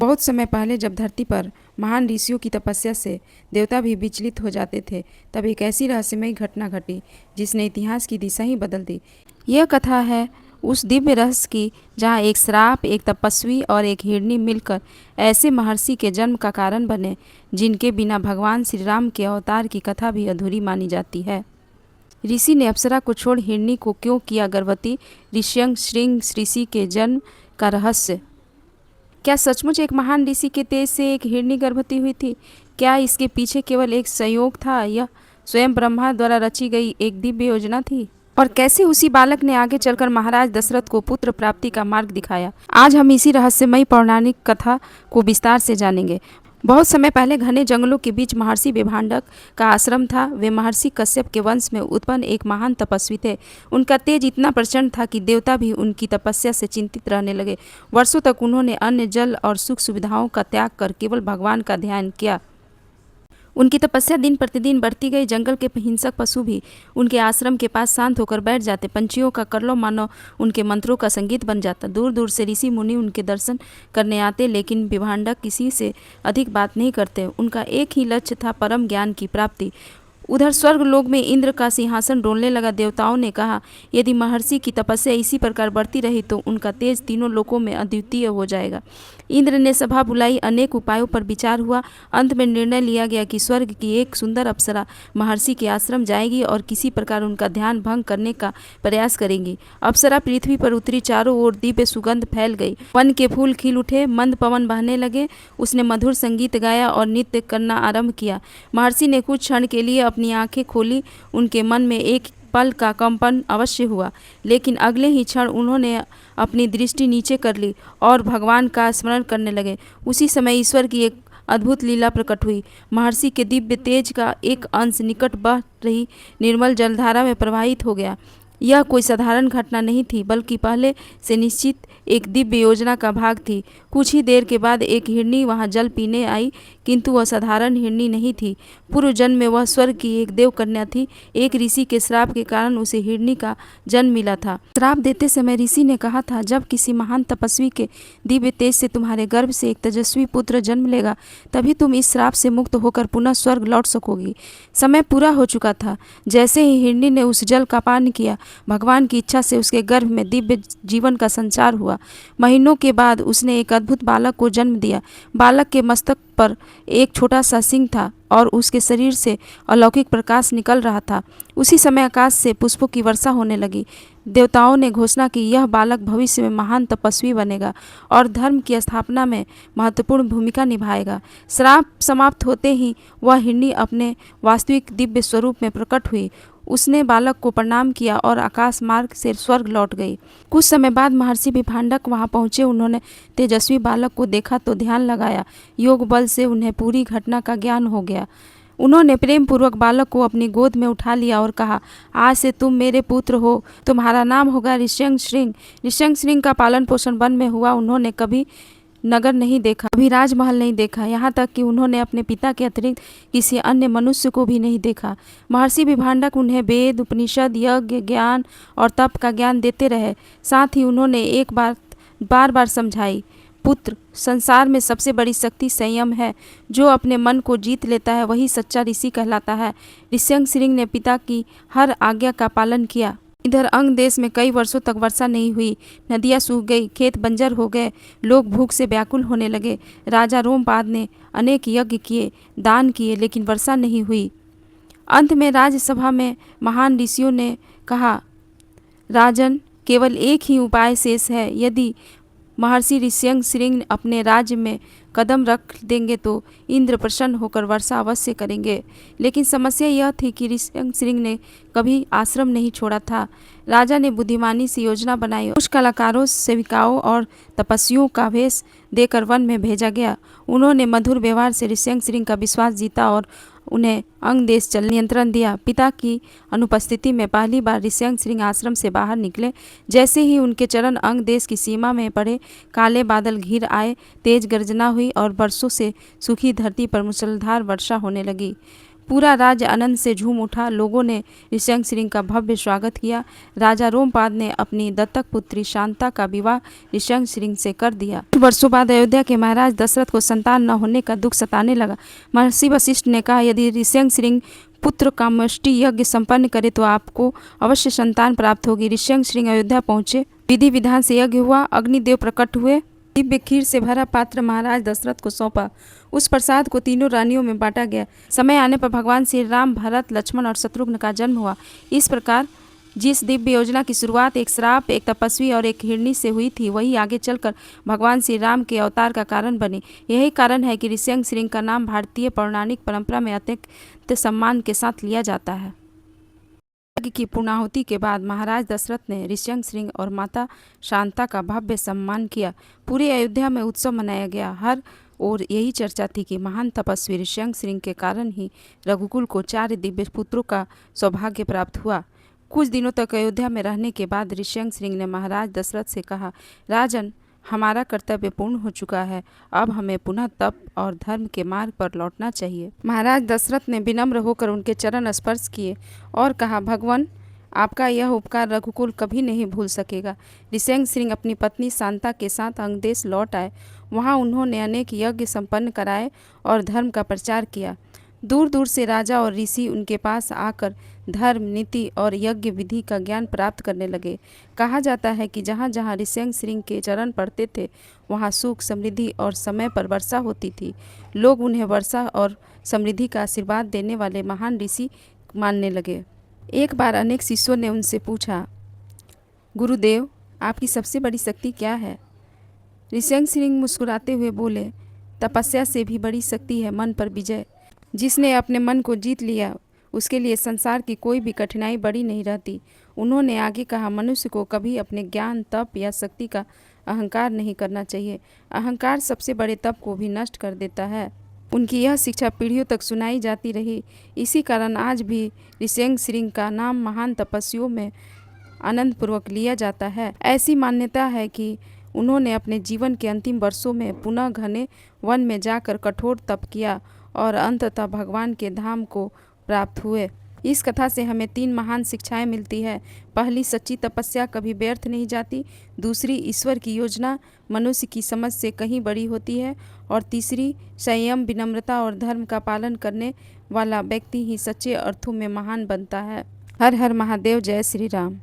बहुत समय पहले जब धरती पर महान ऋषियों की तपस्या से देवता भी विचलित हो जाते थे, तब एक ऐसी रहस्यमयी घटना घटी जिसने इतिहास की दिशा ही बदल दी। यह कथा है उस दिव्य रहस्य की जहाँ एक श्राप, एक तपस्वी और एक हिरणी मिलकर ऐसे महर्षि के जन्म का कारण बने जिनके बिना भगवान श्री राम के अवतार की कथा भी अधूरी मानी जाती है। ऋषि ने अप्सरा को छोड़ हिरणी को क्यों किया गर्भवती? ऋष्यंग श्रृंग ऋषि के जन्म का रहस्य। क्या सचमुच एक महान ऋषि के तेज से एक हिरणी गर्भवती हुई थी? क्या इसके पीछे केवल एक संयोग था? यह स्वयं ब्रह्मा द्वारा रची गई एक दिव्य योजना थी? और कैसे उसी बालक ने आगे चलकर महाराज दशरथ को पुत्र प्राप्ति का मार्ग दिखाया? आज हम इसी रहस्यमयी पौराणिक कथा को विस्तार से जानेंगे। बहुत समय पहले घने जंगलों के बीच महर्षि विभांडक का आश्रम था। वे महर्षि कश्यप के वंश में उत्पन्न एक महान तपस्वी थे। उनका तेज इतना प्रचंड था कि देवता भी उनकी तपस्या से चिंतित रहने लगे। वर्षों तक उन्होंने अन्न, जल और सुख सुविधाओं का त्याग कर केवल भगवान का ध्यान किया। उनकी तपस्या दिन प्रतिदिन बढ़ती गई। जंगल के हिंसक पशु भी उनके आश्रम के पास शांत होकर बैठ जाते। पंछियों का कलरव मानो उनके मंत्रों का संगीत बन जाता। दूर दूर से ऋषि मुनि उनके दर्शन करने आते, लेकिन विभांडक किसी से अधिक बात नहीं करते। उनका एक ही लक्ष्य था, परम ज्ञान की प्राप्ति। उधर स्वर्ग लोक में इंद्र का सिंहासन डोलने लगा। देवताओं ने कहा, यदि महर्षि की तपस्या इसी प्रकार बढ़ती रही तो उनका तेज तीनों लोकों में अद्वितीय हो जाएगा। इंद्र ने सभा बुलाई, अनेक उपायों पर विचार हुआ। अंत में निर्णय लिया गया कि स्वर्ग की एक सुंदर अप्सरा महर्षि के आश्रम जाएगी और किसी प्रकार उनका ध्यान भंग करने का प्रयास करेंगी। अप्सरा पृथ्वी पर उतरी, चारों ओर दिव्य सुगंध फैल गई। वन के फूल खिल उठे, मंद पवन बहने लगे। उसने मधुर संगीत गाया और नृत्य करना आरंभ किया। महर्षि ने कुछ क्षण के लिए अपनी आंखें खोली। उनके मन में एक पल का कंपन अवश्य हुआ, लेकिन अगले ही क्षण उन्होंने अपनी दृष्टि नीचे कर ली और भगवान का स्मरण करने लगे। उसी समय ईश्वर की एक अद्भुत लीला प्रकट हुई। महर्षि के दिव्य तेज का एक अंश निकट बह रही निर्मल जलधारा में प्रवाहित हो गया। यह कोई साधारण घटना नहीं थी, बल्कि पहले से निश्चित एक दिव्य योजना का भाग थी। कुछ ही देर के बाद एक हिरणी वहां जल पीने आई, किंतु वह साधारण हिरणी नहीं थी। पूर्व जन्म में वह स्वर्ग की एक देव कन्या थी। एक ऋषि के श्राप के कारण उसे हिरणी का जन्म मिला था। श्राप देते समय ऋषि ने कहा था, जब किसी महान तपस्वी के दिव्य तेज से तुम्हारे गर्भ से एक तेजस्वी पुत्र जन्म लेगा, तभी तुम इस श्राप से मुक्त होकर पुनः स्वर्ग लौट सकोगी। समय पूरा हो चुका था। जैसे ही हिरणी ने उस जल का पान किया, भगवान की इच्छा से उसके गर्भ में दिव्य जीवन का संचार हुआ। महीनों के बाद उसने एक अद्भुत बालक को जन्म दिया। बालक के मस्तक पर एक छोटा सा सिंह था और उसके शरीर से अलौकिक प्रकाश निकल रहा था। उसी समय आकाश से पुष्पों की वर्षा होने लगी। देवताओं ने घोषणा की, यह बालक भविष्य में महान तपस्वी बनेगा और धर्म की स्थापना में महत्वपूर्ण भूमिका निभाएगा। श्राप समाप्त होते ही वह हिरणी अपने वास्तविक दिव्य स्वरूप में प्रकट हुई। उसने बालक को प्रणाम किया और आकाश मार्ग से स्वर्ग लौट गई। कुछ समय बाद महर्षि विभांडक वहां पहुंचे। उन्होंने तेजस्वी बालक को देखा तो ध्यान लगाया। योग बल से उन्हें पूरी घटना का ज्ञान हो गया। उन्होंने प्रेम पूर्वक बालक को अपनी गोद में उठा लिया और कहा, आज से तुम मेरे पुत्र हो। तुम्हारा नाम होगा ऋष्यंग श्रृंग। ऋष्यंग श्रृंग का पालन पोषण वन में हुआ। उन्होंने कभी नगर नहीं देखा, कभी राजमहल नहीं देखा, यहाँ तक कि उन्होंने अपने पिता के अतिरिक्त किसी अन्य मनुष्य को भी नहीं देखा। महर्षि विभांडक उन्हें वेद, उपनिषद, यज्ञ, ज्ञान और तप का ज्ञान देते रहे। साथ ही उन्होंने एक बार बार समझाई, पुत्र, संसार में सबसे बड़ी शक्ति संयम है। जो अपने मन को जीत लेता है वही सच्चा ऋषि कहलाता है। ऋष्यंग श्रृंग ने पिता की हर आज्ञा का पालन किया। इधर अंग देश में कई वर्षों तक वर्षा नहीं हुई। नदियां सूख गई, खेत बंजर हो गए, लोग भूख से व्याकुल होने लगे। राजा रोमपाद ने अनेक यज्ञ किए, दान किए, लेकिन वर्षा नहीं हुई। अंत में राज्यसभा में महान ऋषियों ने कहा, राजन, केवल एक ही उपाय शेष है। यदि महर्षि ऋष्यंग श्रृंग अपने राज्य में कदम रख देंगे तो इंद्र प्रसन्न होकर वर्षा अवश्य करेंगे। लेकिन समस्या यह थी कि ऋष्यंग श्रृंग ने कभी आश्रम नहीं छोड़ा था। राजा ने बुद्धिमानी से योजना बनाई। कुछ कलाकारों, सेविकाओं और तपस्वियों का वेश देकर वन में भेजा गया। उन्होंने मधुर व्यवहार से ऋष्यंग श्रृंग का विश्वास जीता और उन्हें अंग देश चल नियंत्रण दिया। पिता की अनुपस्थिति में पहली बार ऋष्यंग श्रृंग आश्रम से बाहर निकले। जैसे ही उनके चरण अंग देश की सीमा में पड़े, काले बादल घिर आए, तेज गर्जना हुई और वर्षों से सूखी धरती पर मूसलाधार वर्षा होने लगी। पूरा राज्य आनंद से झूम उठा। लोगों ने ऋष्यंक सिंह का भव्य स्वागत किया। राजा रोमपाद ने अपनी दत्तक पुत्री शांता का विवाह ऋष्यंक सिंह से कर दिया। कुछ वर्षों बाद अयोध्या के महाराज दशरथ को संतान न होने का दुख सताने लगा। महर्षि वशिष्ठ ने कहा, यदि ऋष्यंक सिंह पुत्र कामष्टि यज्ञ संपन्न करे तो आपको अवश्य संतान प्राप्त होगी। ऋष्यंक सिंह अयोध्या पहुंचे। विधि विधान से यज्ञ हुआ। अग्निदेव प्रकट हुए। दिव्य खीर से भरा पात्र महाराज दशरथ को सौंपा। उस प्रसाद को तीनों रानियों में बांटा गया। समय आने पर भगवान श्री राम, भरत, लक्ष्मण और शत्रुघ्न का जन्म हुआ। इस प्रकार जिस दिव्य योजना की शुरुआत एक श्राप, एक तपस्वी और एक हिरणी से हुई थी, वही आगे चलकर भगवान श्री राम के अवतार का कारण बनी। यही कारण है कि ऋष्यंक सिंह का नाम भारतीय पौराणिक परंपरा में अत्यंत सम्मान के साथ लिया जाता है। यज्ञ की पूर्णाहुति के बाद महाराज दशरथ ने ऋष्यंक सिंह और माता शांता का भव्य सम्मान किया। पूरे अयोध्या में उत्सव मनाया गया। हर और यही चर्चा थी कि महान तपस्वी ऋष्यंक सिंह के कारण ही रघुकुल को 4 दिव्य पुत्रों का सौभाग्य प्राप्त हुआ। कुछ दिनों तक अयोध्या में रहने के बाद ऋष्यंक सिंह ने महाराज दशरथ से कहा, राजन, हमारा कर्तव्य पूर्ण हो चुका है। अब हमें पुनः तप और धर्म के मार्ग पर लौटना चाहिए। महाराज दशरथ ने विनम्र होकर उनके चरण स्पर्श किए और कहा, भगवान, आपका यह उपकार रघुकुल कभी नहीं भूल सकेगा। ऋष्यंक सिंह अपनी पत्नी शांता के साथ अंगदेश लौट आए। वहाँ उन्होंने अनेक यज्ञ संपन्न कराए और धर्म का प्रचार किया। दूर दूर से राजा और ऋषि उनके पास आकर धर्म, नीति और यज्ञ विधि का ज्ञान प्राप्त करने लगे। कहा जाता है कि जहाँ जहाँ ऋष्यंक सिंह के चरण पड़ते थे, वहाँ सुख, समृद्धि और समय पर वर्षा होती थी। लोग उन्हें वर्षा और समृद्धि का आशीर्वाद देने वाले महान ऋषि मानने लगे। एक बार अनेक शिष्यों ने उनसे पूछा, गुरुदेव, आपकी सबसे बड़ी शक्ति क्या है? ऋष्यंक सिंह मुस्कुराते हुए बोले, तपस्या से भी बड़ी शक्ति है मन पर विजय। जिसने अपने मन को जीत लिया, उसके लिए संसार की कोई भी कठिनाई बड़ी नहीं रहती। उन्होंने आगे कहा, मनुष्य को कभी अपने ज्ञान, तप या शक्ति का अहंकार नहीं करना चाहिए। अहंकार सबसे बड़े तप को भी नष्ट कर देता है। उनकी यह शिक्षा पीढ़ियों तक सुनाई जाती रही। इसी कारण आज भी ऋष्यंक सिंह का नाम महान तपस्वियों में आनंदपूर्वक लिया जाता है। ऐसी मान्यता है कि उन्होंने अपने जीवन के अंतिम वर्षों में पुनः घने वन में जाकर कठोर तप किया और अंततः भगवान के धाम को प्राप्त हुए। इस कथा से हमें 3 महान शिक्षाएं मिलती है। पहली, सच्ची तपस्या कभी व्यर्थ नहीं जाती। दूसरी, ईश्वर की योजना मनुष्य की समझ से कहीं बड़ी होती है। और तीसरी, संयम, विनम्रता और धर्म का पालन करने वाला व्यक्ति ही सच्चे अर्थों में महान बनता है। हर हर महादेव। जय श्री राम।